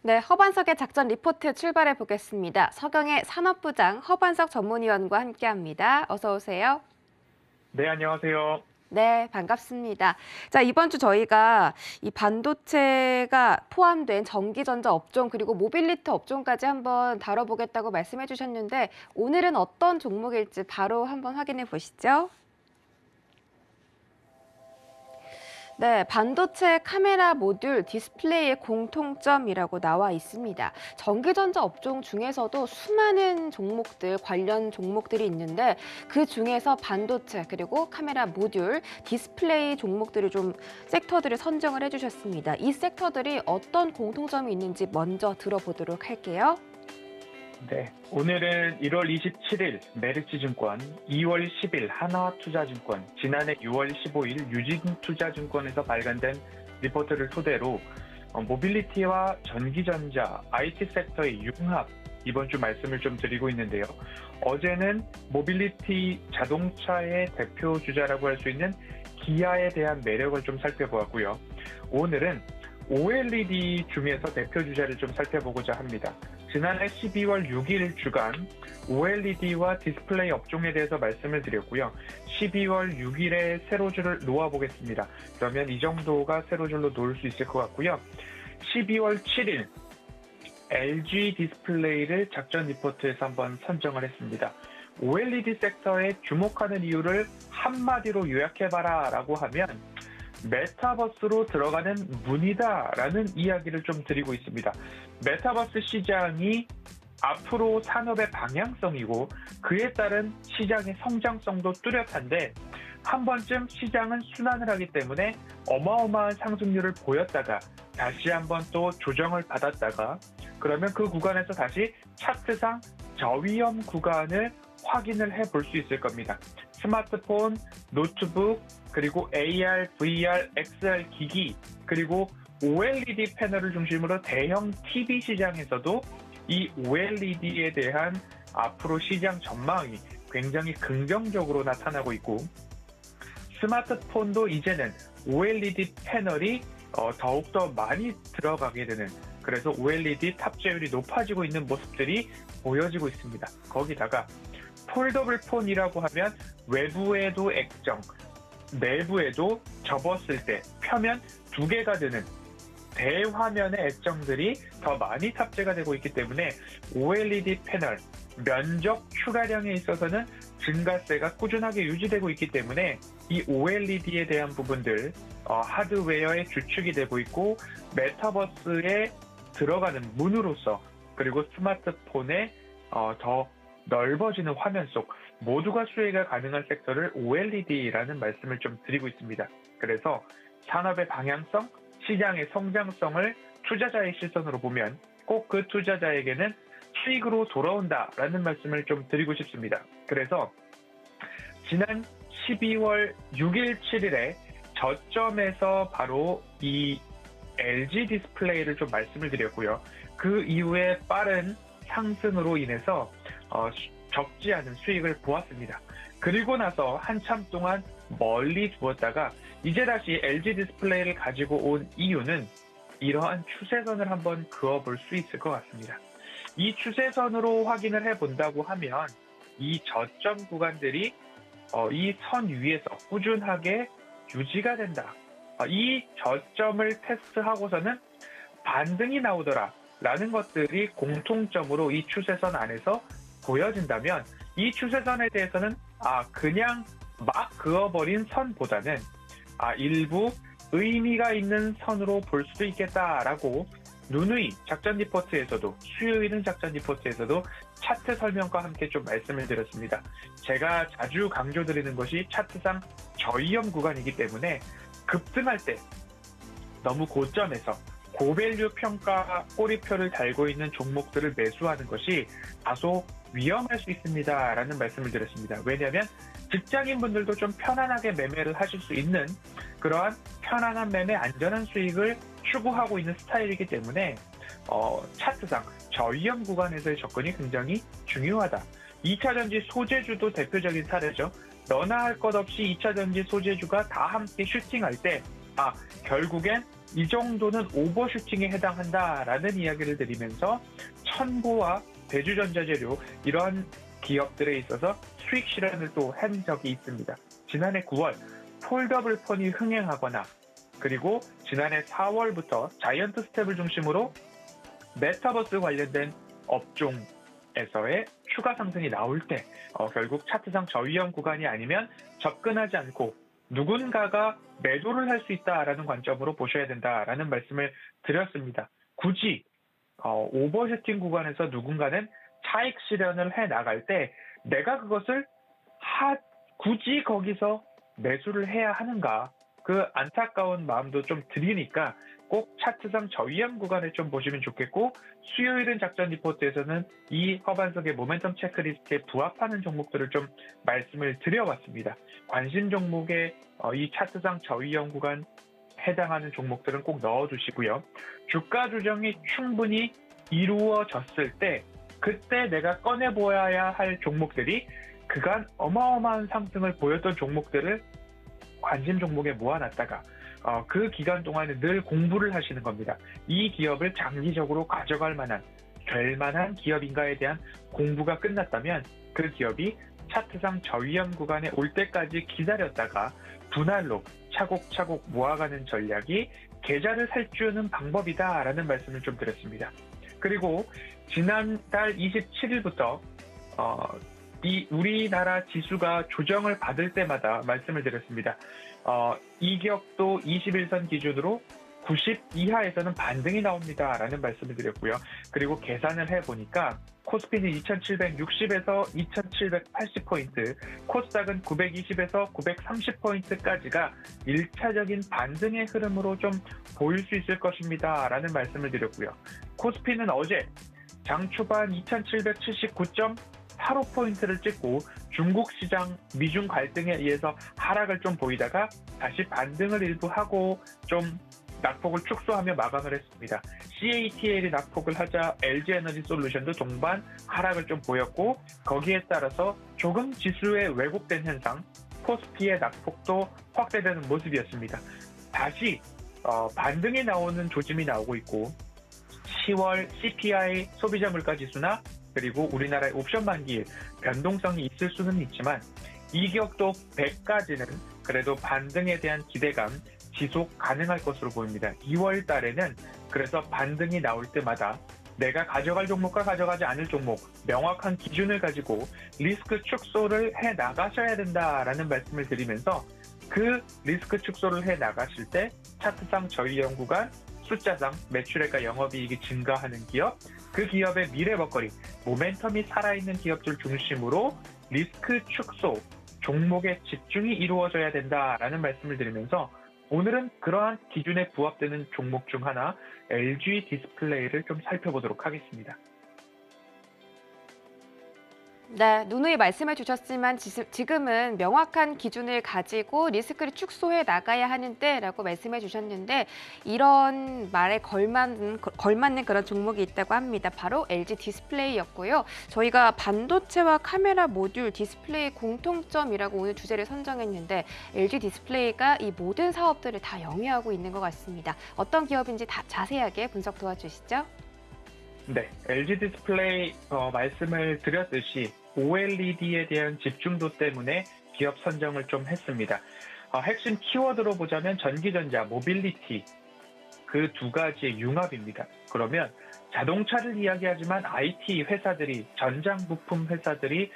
네, 허반석의 작전 리포트 출발해 보겠습니다. 서경의 산업부장 허반석 전문위원과 함께합니다. 어서 오세요. 네, 안녕하세요. 네, 반갑습니다. 자, 이번 주 저희가 이 반도체가 포함된 전기전자 업종 그리고 모빌리티 업종까지 한번 다뤄보겠다고 말씀해 주셨는데 오늘은 어떤 종목일지 바로 한번 확인해 보시죠. 네, 반도체 카메라 모듈 디스플레이의 공통점이라고 나와 있습니다. 전기전자 업종 중에서도 수많은 종목들, 관련 종목들이 있는데 그 중에서 반도체 그리고 카메라 모듈, 디스플레이 종목들을 좀 섹터들을 선정을 해주셨습니다. 이 섹터들이 어떤 공통점이 있는지 먼저 들어보도록 할게요. 네, 오늘은 1월 27일 메리츠증권, 2월 10일 하나투자증권, 지난해 6월 15일 유진투자증권에서 발간된 리포트를 토대로 모빌리티와 전기전자, IT 섹터의 융합, 이번 주 말씀을 좀 드리고 있는데요. 어제는 모빌리티 자동차의 대표 주자라고 할 수 있는 기아에 대한 매력을 좀 살펴보았고요. 오늘은 OLED 중에서 대표 주자를 좀 살펴보고자 합니다. 지난해 12월 6일 주간 OLED와 디스플레이 업종에 대해서 말씀을 드렸고요. 12월 6일에 세로줄을 놓아보겠습니다. 그러면 이 정도가 세로줄로 놓을 수 있을 것 같고요. 12월 7일 LG 디스플레이를 작전 리포트에서 한번 선정을 했습니다. OLED 섹터에 주목하는 이유를 한마디로 요약해봐라 라고 하면 메타버스로 들어가는 문이다라는 이야기를 좀 드리고 있습니다. 메타버스 시장이 앞으로 산업의 방향성이고 그에 따른 시장의 성장성도 뚜렷한데 한 번쯤 시장은 순환을 하기 때문에 어마어마한 상승률을 보였다가 다시 한번 또 조정을 받았다가 그러면 그 구간에서 다시 차트상 저위험 구간을 확인을 해볼 수 있을 겁니다. 스마트폰, 노트북, 그리고 AR, VR, XR 기기, 그리고 OLED 패널을 중심으로 대형 TV 시장에서도 이 OLED에 대한 앞으로 시장 전망이 굉장히 긍정적으로 나타나고 있고 스마트폰도 이제는 OLED 패널이 더욱더 많이 들어가게 되는 그래서 OLED 탑재율이 높아지고 있는 모습들이 보여지고 있습니다. 거기다가 폴더블 폰이라고 하면 외부에도 액정, 내부에도 접었을 때 표면 두 개가 되는 대화면의 액정들이 더 많이 탑재가 되고 있기 때문에 OLED 패널, 면적 추가량에 있어서는 증가세가 꾸준하게 유지되고 있기 때문에 이 OLED에 대한 부분들 하드웨어의 주축이 되고 있고 메타버스에 들어가는 문으로서 그리고 스마트폰에 더 넓어지는 화면 속 모두가 수혜가 가능한 섹터를 OLED라는 말씀을 좀 드리고 있습니다. 그래서 산업의 방향성, 시장의 성장성을 투자자의 시선으로 보면 꼭 그 투자자에게는 수익으로 돌아온다라는 말씀을 좀 드리고 싶습니다. 그래서 지난 12월 6일, 7일에 저점에서 바로 이 LG 디스플레이를 좀 말씀을 드렸고요. 그 이후에 빠른 상승으로 인해서 적지 않은 수익을 보았습니다. 그리고 나서 한참 동안 멀리 두었다가 이제 다시 LG 디스플레이를 가지고 온 이유는 이러한 추세선을 한번 그어볼 수 있을 것 같습니다. 이 추세선으로 확인을 해본다고 하면 이 저점 구간들이 이 선 위에서 꾸준하게 유지가 된다. 이 저점을 테스트하고서는 반등이 나오더라 라는 것들이 공통점으로 이 추세선 안에서 보여진다면 이 추세선에 대해서는 그냥 막 그어버린 선보다는 일부 의미가 있는 선으로 볼 수도 있겠다라고 누누이 작전 리포트에서도 수요일은 작전 리포트에서도 차트 설명과 함께 좀 말씀을 드렸습니다. 제가 자주 강조드리는 것이 차트상 저위험 구간이기 때문에 급등할 때 너무 고점에서 고밸류 평가 꼬리표를 달고 있는 종목들을 매수하는 것이 다소 위험할 수 있습니다 라는 말씀을 드렸습니다. 왜냐하면 직장인분들도 좀 편안하게 매매를 하실 수 있는 그러한 편안한 매매 안전한 수익을 추구하고 있는 스타일이기 때문에 차트상 저위험 구간에서의 접근이 굉장히 중요하다. 2차전지 소재주도 대표적인 사례죠. 너나 할 것 없이 2차전지 소재주가 다 함께 슈팅할 때 결국엔 이 정도는 오버슈팅에 해당한다라는 이야기를 드리면서 천보와 대주전자재료 이러한 기업들에 있어서 수익 실현을 또 한 적이 있습니다. 지난해 9월 폴더블 폰이 흥행하거나 그리고 지난해 4월부터 자이언트 스텝을 중심으로 메타버스 관련된 업종에서의 추가 상승이 나올 때 결국 차트상 저위험 구간이 아니면 접근하지 않고 누군가가 매도를 할 수 있다라는 관점으로 보셔야 된다라는 말씀을 드렸습니다. 굳이 오버슈팅 구간에서 누군가는 차익 실현을 해 나갈 때 내가 그것을 굳이 거기서 매수를 해야 하는가, 그 안타까운 마음도 좀 드리니까 꼭 차트상 저위험 구간을 좀 보시면 좋겠고, 수요일은 작전 리포트에서는 이 허반석의 모멘텀 체크리스트에 부합하는 종목들을 좀 말씀을 드려봤습니다. 관심 종목에 이 차트상 저위험 구간 해당하는 종목들은 꼭 넣어두시고요. 주가 조정이 충분히 이루어졌을 때 그때 내가 꺼내보아야 할 종목들이 그간 어마어마한 상승을 보였던 종목들을 관심 종목에 모아놨다가 그 기간 동안에 늘 공부를 하시는 겁니다. 이 기업을 장기적으로 가져갈 만한, 될 만한 기업인가에 대한 공부가 끝났다면 그 기업이 차트상 저위험 구간에 올 때까지 기다렸다가 분할로 차곡차곡 모아가는 전략이 계좌를 살찌우는 방법이다라는 말씀을 좀 드렸습니다. 그리고 지난달 27일부터 이 우리나라 지수가 조정을 받을 때마다 말씀을 드렸습니다. 이격도 21선 기준으로 90 이하에서는 반등이 나옵니다라는 말씀을 드렸고요. 그리고 계산을 해보니까 코스피는 2760에서 2780포인트, 코스닥은 920에서 930포인트까지가 1차적인 반등의 흐름으로 좀 보일 수 있을 것입니다라는 말씀을 드렸고요. 코스피는 어제 장 초반 2779.85포인트를 찍고 중국 시장 미중 갈등에 의해서 하락을 좀 보이다가 다시 반등을 일부 하고 좀 낙폭을 축소하며 마감을 했습니다. CATL이 낙폭을 하자 LG에너지솔루션도 동반 하락을 좀 보였고, 거기에 따라서 조금 지수의 왜곡된 현상, 코스피의 낙폭도 확대되는 모습이었습니다. 다시 반등이 나오는 조짐이 나오고 있고, 10월 CPI 소비자 물가 지수나 그리고 우리나라의 옵션 만기일 변동성이 있을 수는 있지만 이격도 100까지는 그래도 반등에 대한 기대감 지속 가능할 것으로 보입니다. 2월 달에는 그래서 반등이 나올 때마다 내가 가져갈 종목과 가져가지 않을 종목, 명확한 기준을 가지고 리스크 축소를 해 나가셔야 된다라는 말씀을 드리면서, 그 리스크 축소를 해 나가실 때 차트상 저위험 구간, 숫자상 매출액과 영업이익이 증가하는 기업, 그 기업의 미래 먹거리, 모멘텀이 살아있는 기업들 중심으로 리스크 축소, 종목에 집중이 이루어져야 된다라는 말씀을 드리면서, 오늘은 그러한 기준에 부합되는 종목 중 하나 LG 디스플레이를 좀 살펴보도록 하겠습니다. 네, 누누이 말씀해 주셨지만 지금은 명확한 기준을 가지고 리스크를 축소해 나가야 하는 때라고 말씀해 주셨는데, 이런 말에 걸맞는 그런 종목이 있다고 합니다. 바로 LG 디스플레이였고요. 저희가 반도체와 카메라 모듈 디스플레이 공통점이라고 오늘 주제를 선정했는데, LG 디스플레이가 이 모든 사업들을 다 영위하고 있는 것 같습니다. 어떤 기업인지 다 자세하게 분석 도와주시죠. 네, LG 디스플레이 말씀을 드렸듯이 OLED에 대한 집중도 때문에 기업 선정을 좀 했습니다. 핵심 키워드로 보자면 전기전자, 모빌리티, 그 두 가지의 융합입니다. 그러면 자동차를 이야기하지만 IT 회사들이, 전장 부품 회사들이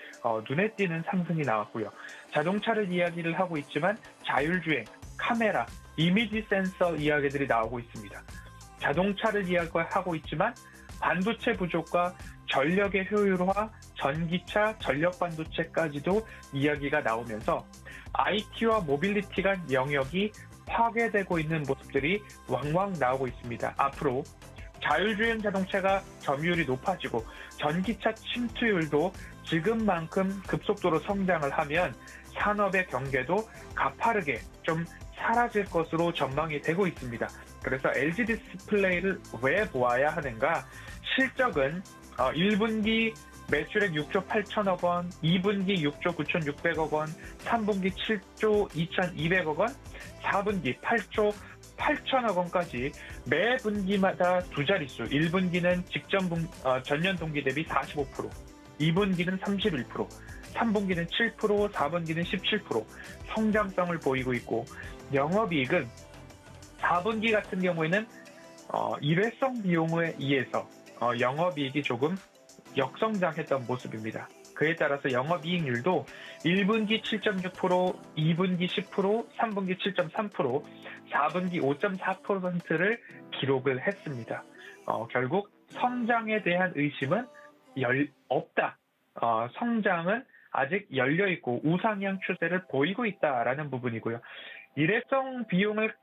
눈에 띄는 상승이 나왔고요. 자동차를 이야기를 하고 있지만 자율주행, 카메라, 이미지 센서 이야기들이 나오고 있습니다. 자동차를 이야기하고 있지만 반도체 부족과 전력의 효율화, 전기차, 전력 반도체까지도 이야기가 나오면서 IT와 모빌리티 간 영역이 파괴되고 있는 모습들이 왕왕 나오고 있습니다. 앞으로 자율주행 자동차가 점유율이 높아지고 전기차 침투율도 지금만큼 급속도로 성장을 하면 산업의 경계도 가파르게 좀 사라질 것으로 전망이 되고 있습니다. 그래서 LG 디스플레이를 왜 보아야 하는가? 실적은 1분기 매출액 6조 8천억 원, 2분기 6조 9,600억 원, 3분기 7조 2,200억 원, 4분기 8조 8천억 원까지 매 분기마다 두 자릿수, 1분기는 전년 동기 대비 45%, 2분기는 31%, 3분기는 7%, 4분기는 17% 성장성을 보이고 있고, 영업이익은 4분기 같은 경우에는 일회성 비용에 의해서 영업이익이 조금 역성장했던 모습입니다. 그에 따라서 영업이익률도 1분기 7.6%, 2분기 10%, 3분기 7.3%, 4분기 5.4%를 기록을 했습니다. 결국 성장에 대한 의심은 없다. 성장은 아직 열려있고 우상향 추세를 보이고 있다라는 부분이고요. 일회성 비용을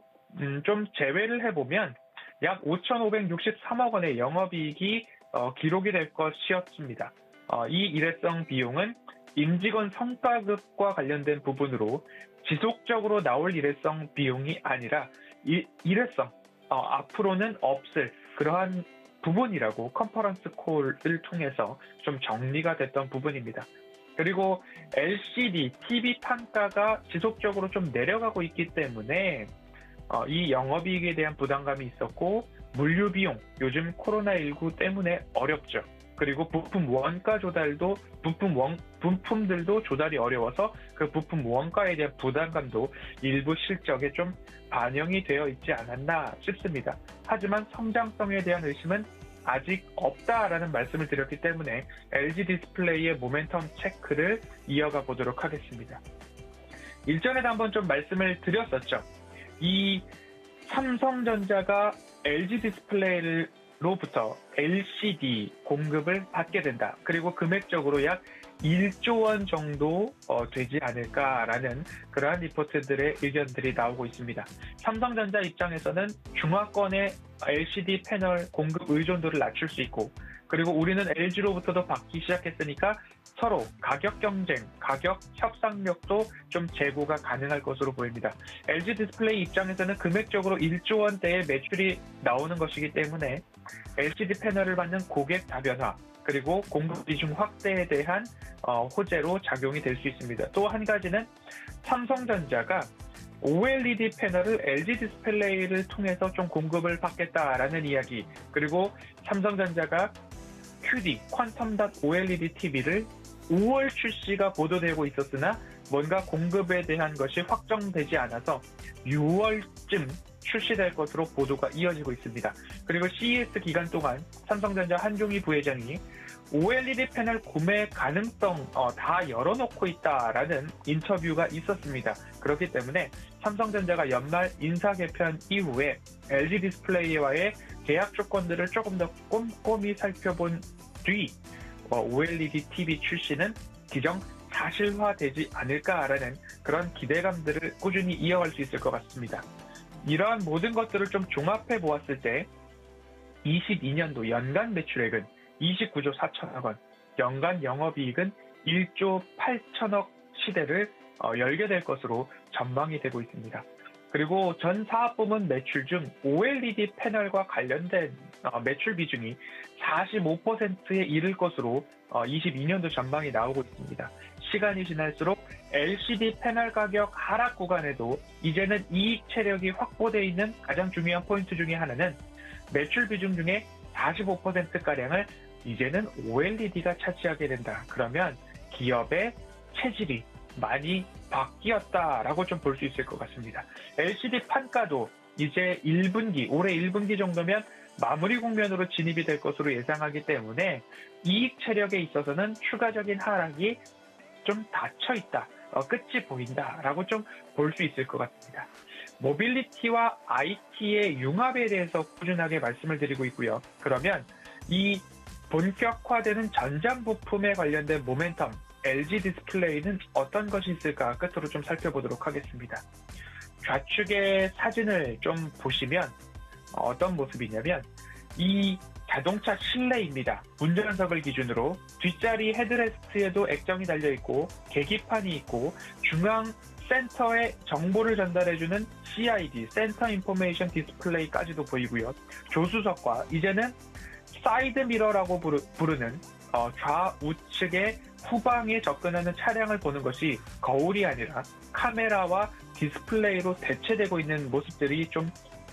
좀 제외를 해보면 약 5,563억 원의 영업이익이 기록이 될 것이었습니다. 이 일회성 비용은 임직원 성과급과 관련된 부분으로 지속적으로 나올 일회성 비용이 아니라 일회성, 앞으로는 없을 그러한 부분이라고 컨퍼런스 콜을 통해서 좀 정리가 됐던 부분입니다. 그리고 LCD, TV 판가가 지속적으로 좀 내려가고 있기 때문에 이 영업이익에 대한 부담감이 있었고, 물류 비용, 요즘 코로나19 때문에 어렵죠. 그리고 부품 원가 조달도 부품들도 조달이 어려워서 그 부품 원가에 대한 부담감도 일부 실적에 좀 반영이 되어 있지 않았나 싶습니다. 하지만 성장성에 대한 의심은 아직 없다라는 말씀을 드렸기 때문에 LG 디스플레이의 모멘텀 체크를 이어가 보도록 하겠습니다. 일전에도 한번 좀 말씀을 드렸었죠. 이 삼성전자가 LG 디스플레이로부터 LCD 공급을 받게 된다. 그리고 금액적으로 약 1조 원 정도 되지 않을까라는 그러한 리포트들의 의견들이 나오고 있습니다. 삼성전자 입장에서는 중화권의 LCD 패널 공급 의존도를 낮출 수 있고, 그리고 우리는 LG로부터도 받기 시작했으니까 서로 가격 경쟁, 가격 협상력도 좀 제고가 가능할 것으로 보입니다. LG 디스플레이 입장에서는 금액적으로 1조 원대의 매출이 나오는 것이기 때문에 LCD 패널을 받는 고객 다변화, 그리고 공급 비중 확대에 대한 호재로 작용이 될 수 있습니다. 또 한 가지는 삼성전자가 OLED 패널을 LG 디스플레이를 통해서 좀 공급을 받겠다라는 이야기, 그리고 삼성전자가 QD, 퀀텀 OLED TV를 5월 출시가 보도되고 있었으나 뭔가 공급에 대한 것이 확정되지 않아서 6월쯤 출시될 것으로 보도가 이어지고 있습니다. 그리고 CES 기간 동안 삼성전자 한종희 부회장이 OLED 패널 구매 가능성 다 열어놓고 있다라는 인터뷰가 있었습니다. 그렇기 때문에 삼성전자가 연말 인사 개편 이후에 LG 디스플레이와의 계약 조건들을 조금 더 꼼꼼히 살펴본 뒤 OLED TV 출시는 기정 사실화되지 않을까라는 그런 기대감들을 꾸준히 이어갈 수 있을 것 같습니다. 이러한 모든 것들을 좀 종합해 보았을 때 22년도 연간 매출액은 29조 4천억 원, 연간 영업이익은 1조 8천억 시대를 열게 될 것으로 전망이 되고 있습니다. 그리고 전 사업부문 매출 중 OLED 패널과 관련된 매출 비중이 45%에 이를 것으로 22년도 전망이 나오고 있습니다. 시간이 지날수록 LCD 패널 가격 하락 구간에도 이제는 이익 체력이 확보되어 있는 가장 중요한 포인트 중에 하나는 매출 비중 중에 45%가량을 이제는 OLED가 차지하게 된다. 그러면 기업의 체질이 많이 바뀌었다라고 좀 볼 수 있을 것 같습니다. LCD 판가도 이제 1분기, 올해 1분기 정도면 마무리 국면으로 진입이 될 것으로 예상하기 때문에 이익 체력에 있어서는 추가적인 하락이 좀 닫혀 있다, 끝이 보인다라고 좀 볼 수 있을 것 같습니다. 모빌리티와 IT의 융합에 대해서 꾸준하게 말씀을 드리고 있고요. 그러면 이 본격화되는 전장 부품에 관련된 모멘텀, LG 디스플레이는 어떤 것이 있을까 끝으로 좀 살펴보도록 하겠습니다. 좌측의 사진을 좀 보시면 어떤 모습이냐면 이 자동차 실내입니다. 운전석을 기준으로 뒷자리 헤드레스트에도 액정이 달려있고 계기판이 있고 중앙 센터에 정보를 전달해주는 CID, 센터 인포메이션 디스플레이까지도 보이고요. 조수석과 이제는 사이드 미러라고 부르는 좌우측의 후방에 접근하는 차량을 보는 것이 거울이 아니라 카메라와 디스플레이로 대체되고 있는 모습들이 좀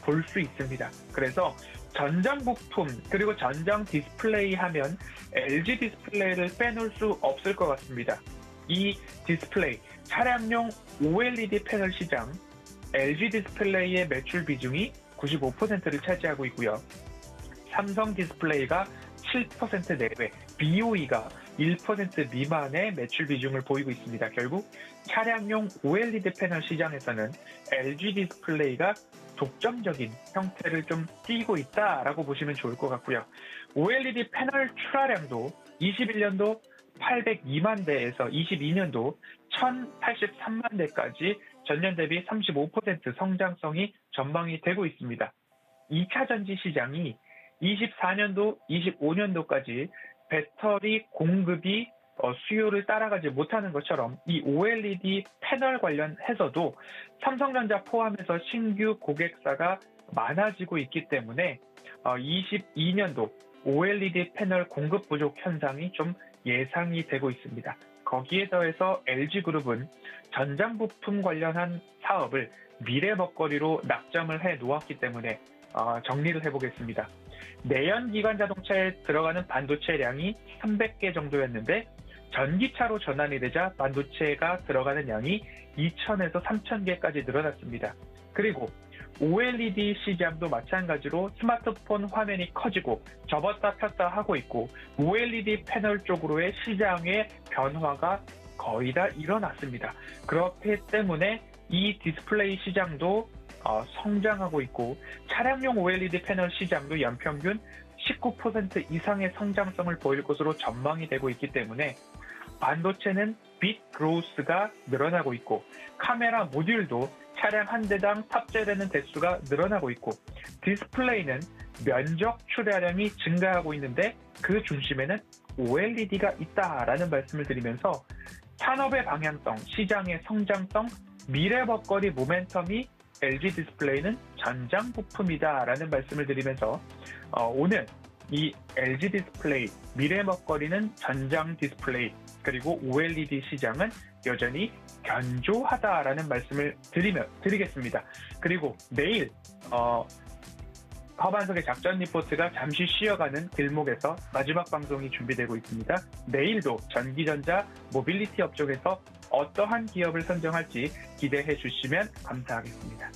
볼 수 있습니다. 그래서 전장 부품 그리고 전장 디스플레이 하면 LG 디스플레이를 빼놓을 수 없을 것 같습니다. 이 디스플레이, 차량용 OLED 패널 시장, LG 디스플레이의 매출 비중이 95%를 차지하고 있고요. 삼성 디스플레이가 7% 내외, BOE가 1% 미만의 매출 비중을 보이고 있습니다. 결국 차량용 OLED 패널 시장에서는 LG 디스플레이가 독점적인 형태를 좀 띠고 있다라고 보시면 좋을 것 같고요. OLED 패널 출하량도 21년도 802만 대에서 22년도 1083만 대까지 전년 대비 35% 성장성이 전망이 되고 있습니다. 2차 전지 시장이 24년도, 25년도까지 배터리 공급이 수요를 따라가지 못하는 것처럼 이 OLED 패널 관련해서도 삼성전자 포함해서 신규 고객사가 많아지고 있기 때문에 22년도 OLED 패널 공급 부족 현상이 좀 예상이 되고 있습니다. 거기에 더해서 LG그룹은 전장 부품 관련한 사업을 미래 먹거리로 낙점을 해 놓았기 때문에 정리를 해보겠습니다. 내연기관 자동차에 들어가는 반도체량이 300개 정도였는데 전기차로 전환이 되자 반도체가 들어가는 양이 2,000에서 3,000개까지 늘어났습니다. 그리고 OLED 시장도 마찬가지로 스마트폰 화면이 커지고 접었다 폈다 하고 있고 OLED 패널 쪽으로의 시장의 변화가 거의 다 일어났습니다. 그렇기 때문에 이 디스플레이 시장도 성장하고 있고 차량용 OLED 패널 시장도 연평균 19% 이상의 성장성을 보일 것으로 전망이 되고 있기 때문에 반도체는 빗 그로스가 늘어나고 있고 카메라 모듈도 차량 한 대당 탑재되는 대수가 늘어나고 있고 디스플레이는 면적 출하량이 증가하고 있는데 그 중심에는 OLED가 있다라는 말씀을 드리면서 산업의 방향성, 시장의 성장성, 미래 먹거리 모멘텀이 LG 디스플레이는 전장 부품이다라는 말씀을 드리면서 오늘 이 LG 디스플레이, 미래 먹거리는 전장 디스플레이, 그리고 OLED 시장은 여전히 견조하다라는 말씀을 드리겠습니다. 그리고 내일 허반석의 작전 리포트가 잠시 쉬어가는 길목에서 마지막 방송이 준비되고 있습니다. 내일도 전기전자, 모빌리티 업종에서 어떠한 기업을 선정할지 기대해 주시면 감사하겠습니다.